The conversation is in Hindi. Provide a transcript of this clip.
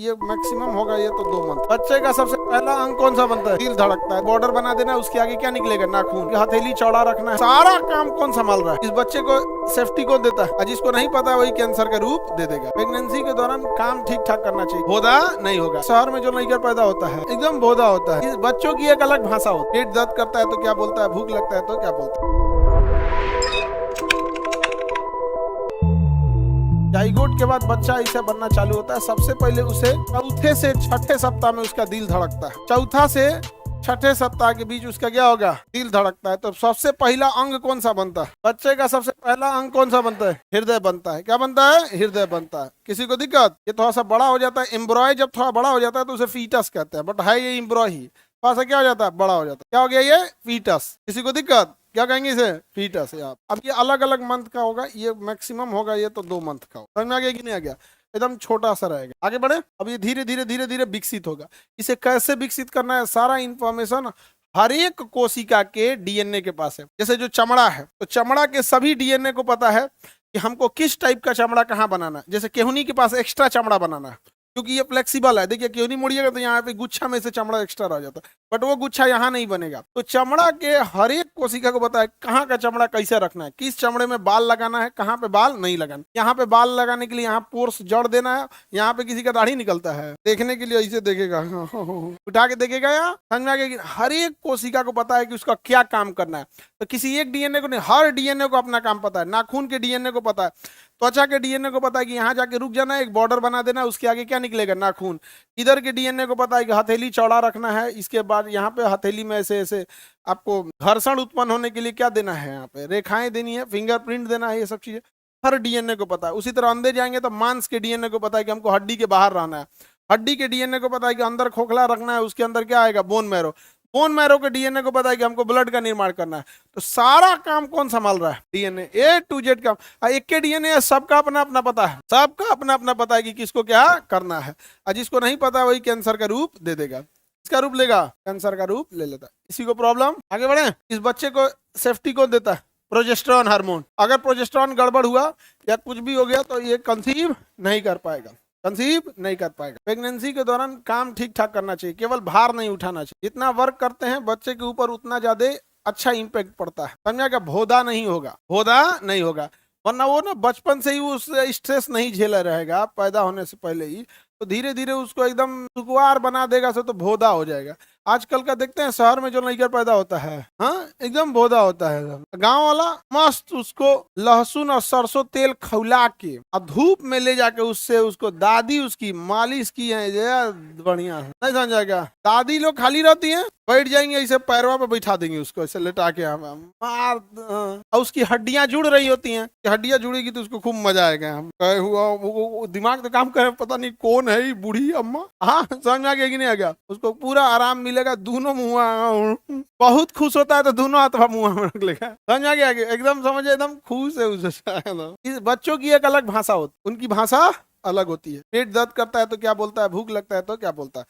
ये मैक्सिमम होगा, ये तो 2 मंथ। बच्चे का सबसे पहला अंग कौन सा बनता है? दिल धड़कता है। बॉर्डर बना देना, उसके आगे क्या निकलेगा? नाखून। हथेली चौड़ा रखना है। सारा काम कौन संभाल रहा है? इस बच्चे को सेफ्टी कौन देता है? जिसको नहीं पता वही कैंसर का रूप दे देगा। प्रेगनेंसी के दौरान काम ठीक ठाक करना चाहिए, भोदा नहीं होगा। शहर में जो लड़का पैदा होता है एकदम भोदा होता है। इस बच्चों की एक अलग भाषा होती है। पेट दर्द करता है तो क्या बोलता है, भूख लगता है तो क्या बोलता है। जाइगोट के बाद बच्चा ऐसा बनना चालू होता है। सबसे पहले उसे चौथे से छठे सप्ताह में उसका दिल धड़कता है। चौथा से छठे सप्ताह के बीच उसका क्या होगा? दिल धड़कता है। तो सबसे पहला अंग कौन सा बनता है? बच्चे का सबसे पहला अंग कौन सा बनता है? हृदय बनता है। क्या बनता है? हृदय बनता है। किसी को दिक्कत? ये थोड़ा सा बड़ा हो जाता है। एम्ब्रॉय जब थोड़ा बड़ा हो जाता है तो उसे फीटस कहते हैं, बट है ये एम्ब्रॉय ही। थोड़ा सा क्या हो जाता है? बड़ा हो जाता है। क्या हो गया ये? फीटस। किसी को दिक्कत? क्या कहेंगे इसे? फीटस है। आप अब ये अलग अलग मंथ का होगा, ये मैक्सिमम होगा, ये तो 2 मंथ का होगा। समझ में आ गया कि नहीं आ गया? एकदम छोटा सा रहेगा। आगे बढ़े। अब ये धीरे धीरे धीरे धीरे विकसित होगा। इसे कैसे विकसित करना है, सारा इंफॉर्मेशन हर एक कोशिका के डीएनए के पास है। जैसे जो चमड़ा है, तो चमड़ा के सभी डीएनए को पता है कि हमको किस टाइप का चमड़ा कहाँ बनाना है। जैसे केहुनी के पास एक्स्ट्रा चमड़ा बनाना है, क्योंकि ये फ्लेक्सिबल है। देखिए केहुनी मुड़िएगा तो यहाँ पे गुच्छा में से चमड़ा एक्स्ट्रा रह जाता है, बट वो गुच्छा यहाँ नहीं बनेगा। तो चमड़ा के हर एक कोशिका को पता है कहाँ का चमड़ा कैसे रखना है, किस चमड़े में बाल लगाना है, कहाँ पे बाल नहीं लगाना। यहाँ पे बाल लगाने के लिए यहाँ पोर्स जड़ देना है। यहाँ पे किसी का दाढ़ी निकलता है, देखने के लिए ऐसे देखेगा, उठा के देखेगा। यहाँ समझ में आ गया कि हर एक कोशिका को पता है कि उसका क्या काम करना है। तो किसी एक डीएनए को नहीं, हर डीएनए को अपना काम पता है। नाखून के डीएनए को पता है, त्वचा के डीएनए को पता है कि यहाँ जाके रुक जाना है, एक बॉर्डर बना देना, उसके आगे क्या निकलेगा? नाखून। इधर के डीएनए को पता है कि हथेली चौड़ा रखना है, इसके बाद यहाँ पे हथेली में ऐसे ऐसे आपको घर्षण उत्पन्न होने के लिए क्या देना है, यहाँ पे रेखाएं देनी है, फिंगरप्रिंट देना है। ये सब चीजें हर डीएनए को पता है। उसी तरह अंदर जाएंगे तो मांस के डीएनए को पता है कि हमको हड्डी के बाहर रहना है। हड्डी के डीएनए को पता है कि अंदर खोखला रखना है, उसके अंदर क्या आएगा? Bone marrow. बोन मैरो के डीएनए को पता है कि हमको ब्लड का निर्माण करना है। तो सारा काम कौन संभाल रहा है? डीएनए। ए टू जेड काम। एक के डीएनए है, सबका अपना अपना पता है। सबका अपना अपना पता है कि किसको क्या करना है। और जिसको नहीं पता वही कैंसर का रूप दे देगा। इसका रूप लेगा, कैंसर का रूप ले लेता है। इसी को प्रॉब्लम। आगे बढ़े। इस बच्चे को सेफ्टी कौन देता है? Progesterone hormone. अगर प्रोजेस्टेरॉन गड़बड़ हुआ या कुछ भी हो गया तो ये कंसीव नहीं कर पाएगा, कंसीव नहीं कर पाएगा। प्रेगनेंसी के दौरान काम ठीक ठाक करना चाहिए, केवल भार नहीं उठाना चाहिए। जितना वर्क करते हैं बच्चे के ऊपर उतना ज्यादा अच्छा इम्पैक्ट पड़ता है। समझा क्या? भोदा नहीं होगा, भोदा नहीं होगा। वरना वो ना बचपन से ही उस स्ट्रेस नहीं झेला रहेगा पैदा होने से पहले ही, तो धीरे धीरे उसको एकदम सुकुवार बना देगा से तो भोदा हो जाएगा। आजकल का देखते हैं शहर में जो लड़का पैदा होता है, हाँ एकदम भोदा होता है। गांव वाला मस्त उसको लहसुन और सरसों तेल खौला के और धूप में ले जाके उससे उसको दादी उसकी मालिश की है, बढ़िया है। नहीं समझाएगा? दादी लोग खाली रहती हैं, बैठ जाएंगे ऐसे पैरवा पे बैठा देंगे उसको ऐसे लेटा के मार, और उसकी हड्डियां जुड़ रही होती हैं। हड्डियां जुड़ेगी तो उसको खूब मजा आएगा। हम कहे हुआ वो दिमाग तो काम करे, पता नहीं कौन है ये बूढ़ी अम्मा। हाँ समझ में आ गया कि नहीं आ गया? उसको पूरा आराम मिलेगा। दोनों मुँह बहुत खुश होता है तो दोनों हाथ मुँह में रख लेगा। समझ में आ गया? एकदम समझे, एकदम खुश है उसे। इस बच्चों की एक अलग भाषा होती है, उनकी भाषा अलग होती है। पेट दर्द करता है तो क्या बोलता है, भूख लगता है तो क्या बोलता है।